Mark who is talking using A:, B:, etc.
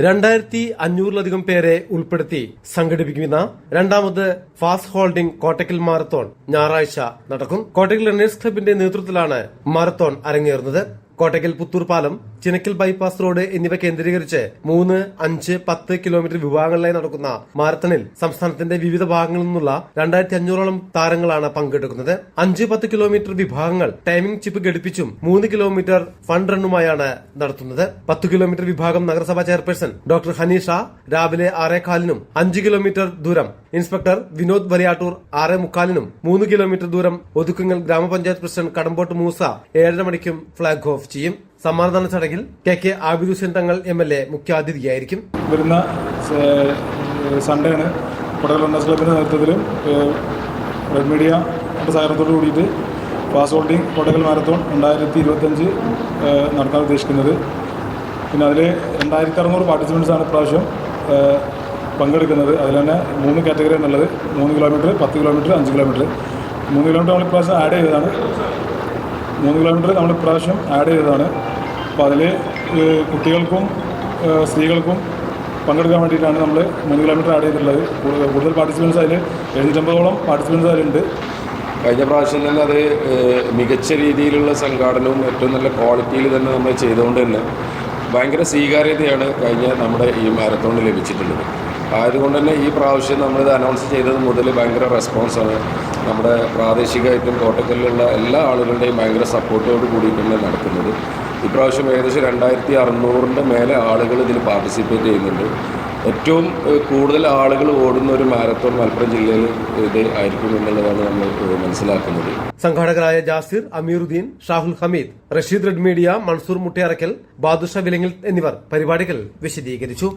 A: 2500-ലധികം പേരെ ഉൾപ്പെടുത്തി സംഘടിപ്പിക്കുന്ന രണ്ടാമത് ഫാസ്റ്റ് ഹോൾഡിംഗ് കോട്ടക്കൽ മാരത്തോൺ ഞായറാഴ്ച നടക്കും. കോട്ടക്കൽ റണ്ണേഴ്സ് ക്ലബിന്റെ നേതൃത്വത്തിലാണ് മാരത്തോൺ അരങ്ങേറുന്നത്. കോട്ടക്കൽ പുത്തൂർ പാലം, ചിനക്കൽ ബൈപ്പാസ് റോഡ് എന്നിവ കേന്ദ്രീകരിച്ച് 3, 5, 10 കിലോമീറ്റർ വിഭാഗങ്ങളിലായി നടക്കുന്ന മാരത്തണിൽ സംസ്ഥാനത്തിന്റെ വിവിധ ഭാഗങ്ങളിൽ നിന്നുള്ള 2500ഓളം താരങ്ങളാണ് പങ്കെടുക്കുന്നത്. 5, 10 കിലോമീറ്റർ വിഭാഗങ്ങൾ ടൈമിംഗ് ചിപ്പ് ഘടിപ്പിച്ചും 3 കിലോമീറ്റർ ഫണ്ട് റണ്ണുമായാണ് നടത്തുന്നത്. 10 കിലോമീറ്റർ വിഭാഗം നഗരസഭാ ചെയർപേഴ്സൺ ഡോക്ടർ ഹനീഷ രാവിലെ 6:15-നും, 5 കിലോമീറ്റർ ദൂരം ഇൻസ്പെക്ടർ വിനോദ് വലിയാട്ടൂർ 6:45-നും, 3 കിലോമീറ്റർ ദൂരം ഒതുക്കുങ്ങൽ ഗ്രാമപഞ്ചായത്ത് പ്രസിഡന്റ് കടമ്പോട്ട് മൂസ 7:30 മണിക്കും ഫ്ളാഗ് ഓഫ് ചെയ്യും. സമ്മാനദാന ചടങ്ങിൽ കെ ആബിദ് ഹുസൈൻ തങ്ങൾ MLA മുഖ്യാതിഥിയായിരിക്കും.
B: വരുന്ന സൺഡേയാണ് കോട്ടക്കൽ റണ്ണേഴ്സ് ക്ലബിന്റെ നേതൃത്വത്തിലും റെഡ് മീഡിയ സഹകരണത്തോട് കൂടിയിട്ട് ഫാസ്റ്റ് ഹോൾഡിംഗ് കോട്ടക്കൽ മാരത്തോൺ 2025 നടത്താൻ ഉദ്ദേശിക്കുന്നത്. പിന്നെ അതിൽ 2600 പാർട്ടിസിപ്പൻസ് ആണ് ഇപ്രാവശ്യം പങ്കെടുക്കുന്നത്. അതിൽ തന്നെ 3 കാറ്റഗറി എന്നുള്ളത് 3 കിലോമീറ്റർ, 10 കിലോമീറ്റർ, 5 കിലോമീറ്റർ. 3 കിലോമീറ്റർ നമ്മൾ ഇപ്രാവശ്യം ആഡ് ചെയ്തതാണ്. 3 കിലോമീറ്റർ നമ്മൾ ഇപ്രാവശ്യം ആഡ് ചെയ്തതാണ്. അപ്പോൾ അതിൽ കുട്ടികൾക്കും സ്ത്രീകൾക്കും പങ്കെടുക്കാൻ വേണ്ടിയിട്ടാണ് നമ്മൾ 3 കിലോമീറ്റർ ആഡ് ചെയ്തിട്ടുള്ളത്. കൂടുതൽ പാർട്ടിസിപ്പൻസ് അതിൽ 750ഓളം പാർട്ടിസിപ്പൻസ് അതിലുണ്ട്.
C: കഴിഞ്ഞ പ്രാവശ്യം തന്നെ അത് മികച്ച രീതിയിലുള്ള സംഘാടനവും ഏറ്റവും നല്ല ക്വാളിറ്റിയിൽ തന്നെ നമ്മൾ ചെയ്തുകൊണ്ട് തന്നെ ഭയങ്കര സ്വീകാര്യതയാണ് കഴിഞ്ഞ നമ്മുടെ ഈ മാരത്തോണിൽ ലഭിച്ചിട്ടുള്ളത്. ആയതുകൊണ്ട് തന്നെ ഈ പ്രാവശ്യം നമ്മളിത് അനൗൺസ് ചെയ്തത് മുതൽ ഭയങ്കര റെസ്പോൺസാണ്. നമ്മുടെ പ്രാദേശികമായിട്ടും കോട്ടക്കലിലുള്ള എല്ലാ ആളുകളുടെയും ഭയങ്കര സപ്പോർട്ടോട് കൂടിയിട്ടാണ് നടക്കുന്നത്. ഇപ്രാവശ്യം ഏകദേശം 2600-ന്റെ മേലെ ആളുകൾ ഇതിൽ പാർട്ടിസിപ്പേറ്റ് ചെയ്യുന്നുണ്ട്. ഏറ്റവും കൂടുതൽ ആളുകൾ ഓടുന്ന ഒരു മാരത്തോൺ മലപ്പുറം ജില്ലയിൽ ഇത് ആയിരിക്കും എന്നുള്ളതാണ് നമ്മൾ മനസ്സിലാക്കുന്നത്.
A: സംഘാടകരായ ജാസിർ, അമീറുദ്ദീൻ, ഷാഹുൽ ഹമീദ്, റഷീദ് റെഡ് മീഡിയ, മൻസൂർ മുട്ടിയറക്കൽ, ബാദുഷ വിലങ്ങിൽ എന്നിവർ പരിപാടികൾ വിശദീകരിച്ചു.